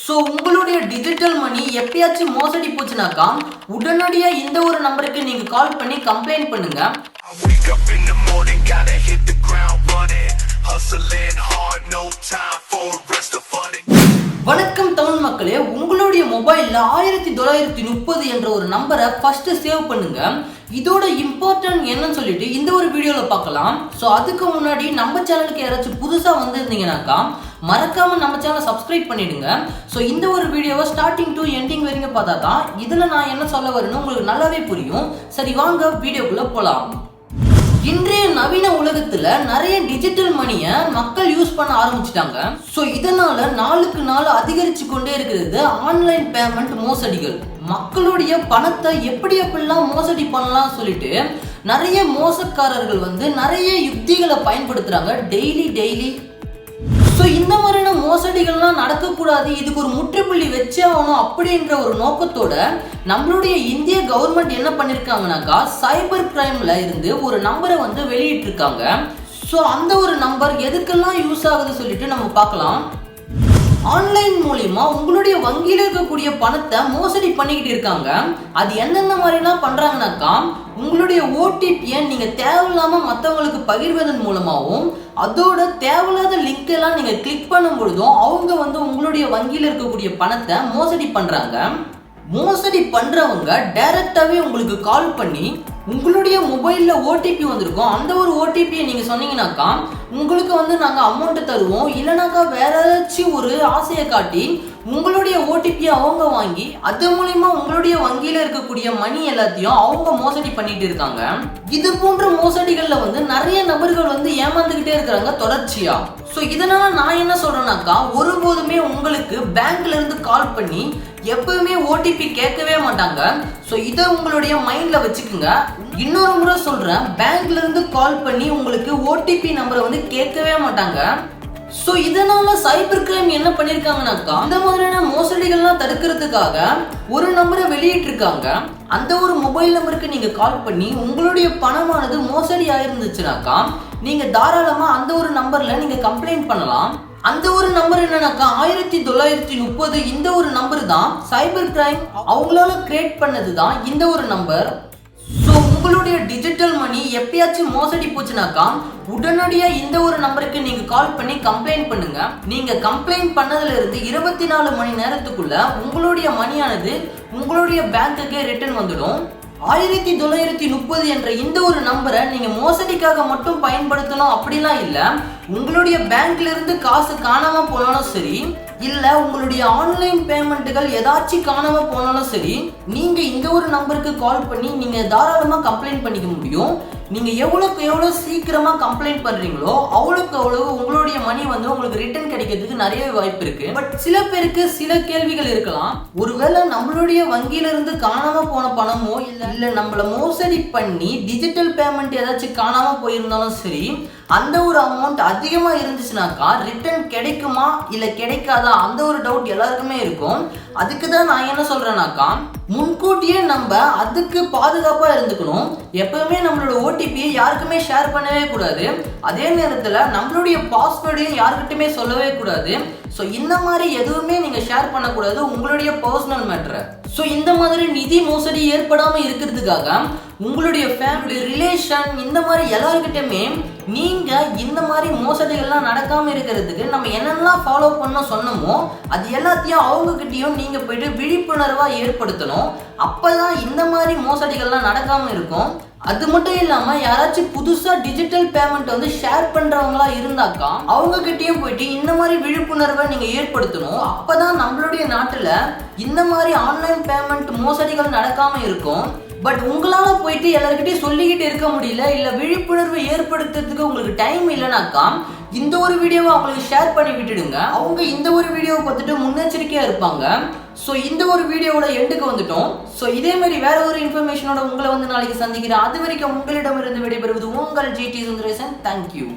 So உங்களுடைய digital money எப்பயாச்சும் மோசடி போச்சுனாக்கா உடனடியா இந்த ஒரு நம்பருக்கு நீங்க கால் பண்ணி கம்ப்ளைண்ட் பண்ணுங்க. வணக்கம் தமிழ் மக்களே, உங்களுடைய மொபைல்ல 1930 என்ற ஒரு நம்பரை ஃபர்ஸ்ட் சேவ் பண்ணுங்க. இதோட இம்பார்ட்டன்ட் என்னன்னு சொல்லிட்டு இந்த ஒரு வீடியோல பார்க்கலாம். ஸோ அதுக்கு முன்னாடி நம்ம சேனலுக்கு யாராச்சும் புதுசா வந்திருந்தீங்கன்னாக்கா மறக்காம நம்ம சேனலை சப்ஸ்கிரைப் பண்ணிடுங்க. ஸோ இந்த ஒரு வீடியோவை ஸ்டார்டிங் டு எண்டிங் வரைக்கும் பார்த்தா தான் இதுல நான் என்ன சொல்ல வரேன்னு உங்களுக்கு நல்லாவே புரியும். சரி வாங்க வீடியோக்குள்ள போலாம். இன்றைய நவீன உலகத்துல நிறைய டிஜிட்டல் மணியை மக்கள் யூஸ் பண்ண ஆரம்பிச்சிட்டாங்க. ஸோ இதனால நாளுக்கு நாள் அதிகரிச்சு கொண்டே இருக்கிறது ஆன்லைன் பேமெண்ட் மோசடிகள். மக்களுடைய பணத்தை எப்படியெல்லாம் மோசடி பண்ணலாம் சொல்லிட்டு நிறைய மோசக்காரர்கள் நிறைய யுக்திகளை பயன்படுத்துறாங்க டெய்லி. ஸோ இந்த மாதிரியான மோசடிகள்லாம் நடக்கக்கூடாது, இதுக்கு ஒரு முற்றுப்புள்ளி வச்சே ஆகணும் அப்படின்ற ஒரு நோக்கத்தோட நம்மளுடைய இந்திய கவர்மெண்ட் என்ன பண்ணியிருக்காங்கனாக்கா சைபர் கிரைம்ல இருந்து ஒரு நம்பரை வெளியிட்டிருக்காங்க. ஸோ அந்த ஒரு நம்பர் எதுக்கெல்லாம் யூஸ் ஆகுது சொல்லிட்டு நம்ம பார்க்கலாம். ஆன்லைன் மூலியமா உங்களுடைய வங்கியில் இருக்கக்கூடிய பணத்தை மோசடி பண்ணிக்கிட்டு இருக்காங்க. அது என்னென்ன மாதிரிலாம் பண்றாங்கனாக்கா உங்களுடைய ஓடிபியை நீங்க தேவையில்லாம மற்றவங்களுக்கு பகிர்வதன் மூலமாகவும் அதோட தேவையில்லாத லிங்க் எல்லாம் நீங்க கிளிக் பண்ணும் பொழுதும் அவங்க உங்களுடைய வங்கியில் இருக்கக்கூடிய பணத்தை மோசடி பண்றாங்க. மோசடி பண்றவங்க டைரக்டாவே உங்களுக்கு கால் பண்ணி உங்களுடைய மொபைல்ல ஓடிபி வந்திருக்கும், அந்த ஒரு ஓடிபியை நீங்க சொன்னீங்கன்னாக்கா உங்களுக்கு நாங்க அமௌண்ட் தருவோம், இல்லைனாக்கா வேற ஏதாச்சும் ஒரு ஆசையை காட்டி உங்களுடைய ஓடிபியை அவங்க வாங்கி அது மூலியமா உங்களுடைய வங்கியில இருக்கக்கூடிய மணி எல்லாத்தையும் அவங்க மோசடி பண்ணிட்டு இருக்காங்க. இது போன்ற மோசடிகள்ல நிறைய நபர்கள் ஏமாந்துகிட்டே இருக்கிறாங்க தொடர்ச்சியா. ஸோ இதனால நான் என்ன சொல்றேன்னாக்கா ஒருபோதுமே உங்களுக்கு பேங்க்ல இருந்து கால் பண்ணி எப்பவுமே ஓடிபி கேட்கவே மாட்டாங்க. ஸோ இதை உங்களுடைய மைண்ட்ல வச்சுக்கோங்க. இன்னொரு முறை சொல்றேன், பேங்க்ல இருந்து கால் பண்ணி உங்களுக்கு ஓடிபி நம்பரை கேட்கவே மாட்டாங்க. ஸோ இதனால சைபர் கிரைம் என்ன பண்ணிருக்காங்கனாக்கா இந்த மாதிரியான மோசடிகள்லாம் தடுக்கிறதுக்காக ஒரு நம்பரை வெளியிட்டிருக்காங்க. அந்த ஒரு மொபைல் நம்பருக்கு நீங்க கால் பண்ணி உங்களுடைய பணமானது மோசடி ஆயிருந்துச்சுனாக்கா நீங்க தாராளமா அந்த ஒரு நம்பர்ல நீங்க கம்ப்ளைண்ட் பண்ணலாம். அந்த ஒரு நம்பர் என்னன்னாக்கா 1930 இந்த ஒரு நம்பர் தான் சைபர் கிரைம் அவங்களால கிரியேட் பண்ணது தான் இந்த ஒரு நம்பர். ஸோ உங்களுடைய டிஜிட்டல் மணி எப்பயாச்சும் மோசடி போச்சுனாக்கா உடனடியா இந்த ஒரு நம்பருக்கு நீங்க கால் பண்ணி கம்ப்ளைண்ட் பண்ணுங்க. நீங்க கம்ப்ளைண்ட் பண்ணதுல இருந்து 24 மணி நேரத்துக்குள்ள உங்களுடைய மணியானது உங்களுடைய பேங்க்குக்கே ரிட்டர்ன் வந்துடும். 1930 என்ற இந்த ஒரு நம்பரை நீங்க மோசடிக்காக மட்டும் பயன்படுத்தணும் அப்படிலாம் இல்ல. உங்களுடைய பேங்க்ல இருந்து காசு காணாம போனாலும் சரி, இல்ல உங்களுடைய ஆன்லைன் பேமெண்ட்டுகள் ஏதாச்சும் காணாம போனாலும் சரி, நீங்க இந்த ஒரு நம்பருக்கு கால் பண்ணி நீங்க தாராளமா கம்ப்ளைண்ட் பண்ணிக்க முடியும். நீங்க எவ்வளவுக்கு எவ்வளவு சீக்கிரமா கம்ப்ளைண்ட் பண்றீங்களோ அவ்வளவுக்கு அவ்வளவு உங்களுடைய மணி உங்களுக்கு ரிட்டர்ன் கிடைக்கிறதுக்கு நிறைய வாய்ப்பு இருக்கு. பட் சில பேருக்கு சில கேள்விகள் இருக்கலாம். ஒருவேளை நம்மளுடைய வங்கியில இருந்து காணாம போன பணமோ இல்ல நம்மள மோசடி பண்ணி டிஜிட்டல் பேமெண்ட் ஏதாச்சும் காணாம போயிருந்தாலும் சரி, அந்த ஒரு அமௌண்ட் அதிகமா இருந்துச்சுனாக்கா ரிட்டர்ன் கிடைக்குமா இல்ல கிடைக்காதா அந்த ஒரு டவுட் எல்லாருக்குமே இருக்கும். அதுக்கு தான் நான் என்ன சொல்றேன்னாக்கா முன்கூட்டியே நம்ம அதுக்கு பாதுகாப்பா இருந்துக்கணும். எப்பவுமே நம்மளோட ஓடிபியை யாருக்குமே ஷேர் பண்ணவே கூடாது. அதே நேரத்துல நம்மளுடைய பாஸ்வேர்டையும் யாருக்கிட்டுமே சொல்லவே கூடாது. ஸோ இந்த மாதிரி எதுவுமே நீங்க ஷேர் பண்ணக்கூடாது, உங்களுடைய பர்சனல் மேட்டரை. ஸோ இந்த மாதிரி நிதி மோசடி ஏற்படாம இருக்கிறதுக்காக உங்களுடைய ஃபேமிலி ரிலேஷன் இந்த மாதிரி எல்லாருக்கிட்டையுமே நீங்க இந்த மாதிரி மோசடிகள்லாம் நடக்காம இருக்கிறதுக்கு நம்ம என்னெல்லாம் ஃபாலோ பண்ண சொன்னோமோ அது எல்லாத்தையும் அவங்க கிட்டையும் நீங்க போயிட்டு விழிப்புணர்வா ஏற்படுத்தணும். அப்பதான் இந்த மாதிரி மோசடிகள்லாம் நடக்காம இருக்கும். அது மட்டும் இல்லாம யாராச்சும் புதுசா டிஜிட்டல் பேமெண்ட் ஷேர் பண்றவங்களா இருந்தாக்கா அவங்க கிட்டயும் போயிட்டு இந்த மாதிரி விழிப்புணர்வை நீங்க ஏற்படுத்தணும். அப்பதான் நம்மளுடைய நாட்டுல இந்த மாதிரி ஆன்லைன் பேமெண்ட் மோசடிகள் நடக்காம இருக்கும். பட் உங்களால போயிட்டு எல்லாருக்கிட்டையும் சொல்லிக்கிட்டு இருக்க முடியல, இல்ல விழிப்புணர்வு ஏற்படுத்துறதுக்கு உங்களுக்கு டைம் இல்லைனாக்கா இந்த ஒரு வீடியோவை அவங்களுக்கு ஷேர் பண்ணி விட்டுடுங்க. அவங்க இந்த ஒரு வீடியோவை பார்த்துட்டு முன்னெச்சரிக்கையா இருப்பாங்க. ஸோ இந்த ஒரு வீடியோவோட எண்டுக்கு வந்துட்டோம். ஸோ இதே மாதிரி வேற ஒரு இன்ஃபர்மேஷனோட உங்களை நாளைக்கு சந்திக்கிறேன். அது வரைக்கும் உங்களிடமிருந்து விடைபெறுவது உங்கள் GT சுந்தரேசன். தேங்க்யூ.